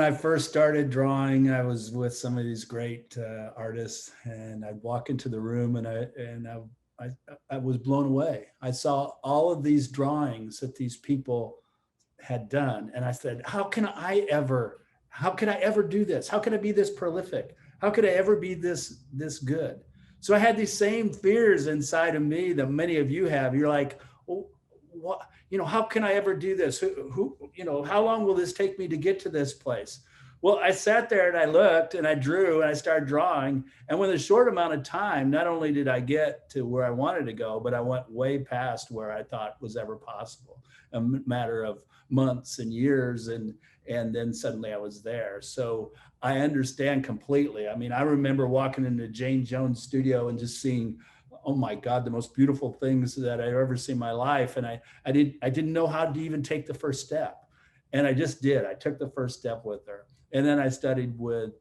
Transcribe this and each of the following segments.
I first started drawing, I was with some of these great artists, and I'd walk into the room, and I I was blown away. I saw all of these drawings that these people had done, and I said, how can I ever do this? How can I be this prolific? How could I ever be this good? So I had these same fears inside of me that many of you have. You're like, well, what, how can I ever do this? How long will this take me to get to this place? Well, I sat there and I looked and I drew and I started drawing. And within a short amount of time, not only did I get to where I wanted to go, but I went way past where I thought was ever possible. A matter of months and years, and then suddenly I was there. So I understand completely. I mean, I remember walking into Jane Jones' studio and just seeing, oh my God, the most beautiful things that I've ever seen in my life. And I didn't know how to even take the first step. And I just did. I took the first step with her. And then I studied with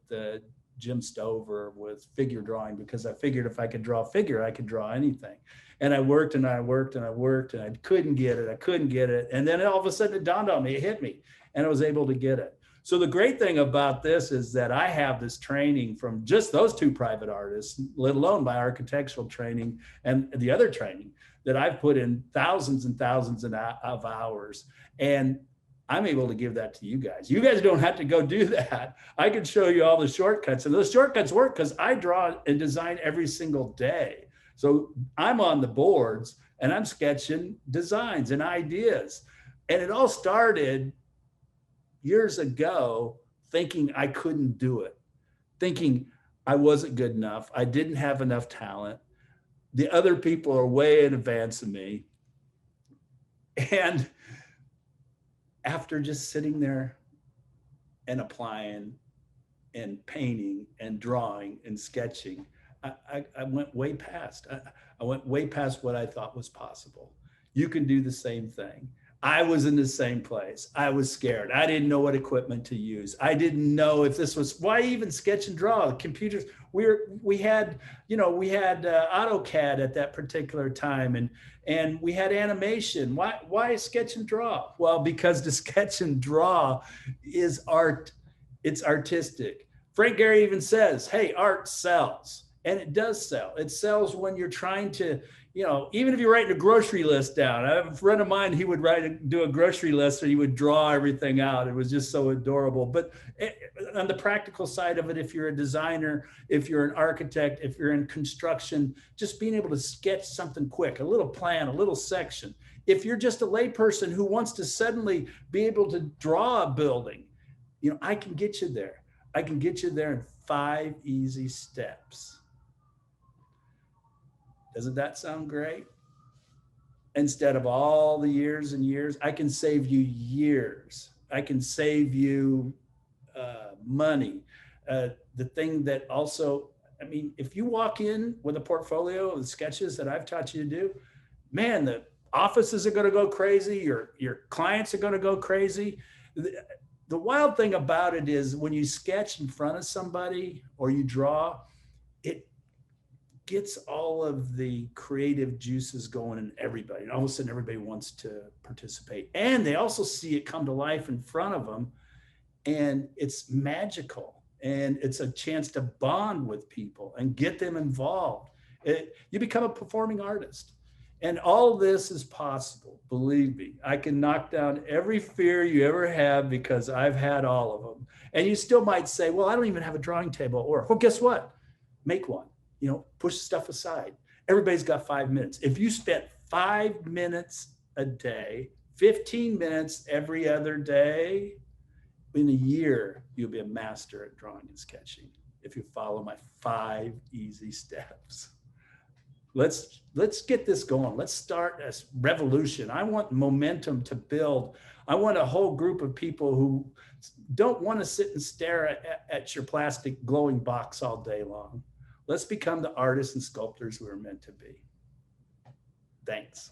Jim Stover with figure drawing, because I figured if I could draw a figure, I could draw anything. And I worked and I worked and I worked, and I couldn't get it. I couldn't get it. And then all of a sudden it dawned on me, it hit me, and I was able to get it. So the great thing about this is that I have this training from just those two private artists, let alone my architectural training and the other training that I've put in thousands and thousands of hours. And I'm able to give that to you guys. You guys don't have to go do that. I can show you all the shortcuts, and those shortcuts work because I draw and design every single day. So I'm on the boards and I'm sketching designs and ideas. And it all started years ago thinking I couldn't do it, thinking I wasn't good enough. I didn't have enough talent. The other people are way in advance of me. And after just sitting there and applying and painting and drawing and sketching, I went way past. I went way past what I thought was possible. You can do the same thing. I was in the same place. I was scared. I didn't know what equipment to use. I didn't know if this was, why even sketch and draw? Computers, we had AutoCAD at that particular time, and we had animation. Why sketch and draw? Well, because the sketch and draw is art. It's artistic. Frank Gehry even says, hey, art sells. And it does sell. It sells when you're trying to, even if you're writing a grocery list down. I have a friend of mine, he would do a grocery list, and he would draw everything out. It was just so adorable. But on the practical side of it, if you're a designer, if you're an architect, if you're in construction, just being able to sketch something quick, a little plan, a little section. If you're just a layperson who wants to suddenly be able to draw a building, I can get you there. I can get you there in 5 easy steps. Doesn't that sound great? Instead of all the years and years, I can save you years. I can save you money. The thing that also, I mean, if you walk in with a portfolio of sketches that I've taught you to do, man, the offices are going to go crazy. Your clients are going to go crazy. The wild thing about it is when you sketch in front of somebody or you draw, it gets all of the creative juices going in everybody. And all of a sudden everybody wants to participate. And they also see it come to life in front of them. And it's magical. And it's a chance to bond with people and get them involved. You become a performing artist. And all this is possible. Believe me, I can knock down every fear you ever have because I've had all of them. And you still might say, well, I don't even have a drawing table. Or, well, guess what? Make one. Push stuff aside. Everybody's got 5 minutes. If you spent 5 minutes a day, 15 minutes every other day, in a year, you'll be a master at drawing and sketching if you follow my 5 easy steps. Let's get this going. Let's start a revolution. I want momentum to build. I want a whole group of people who don't want to sit and stare at your plastic glowing box all day long. Let's become the artists and sculptors we were meant to be. Thanks.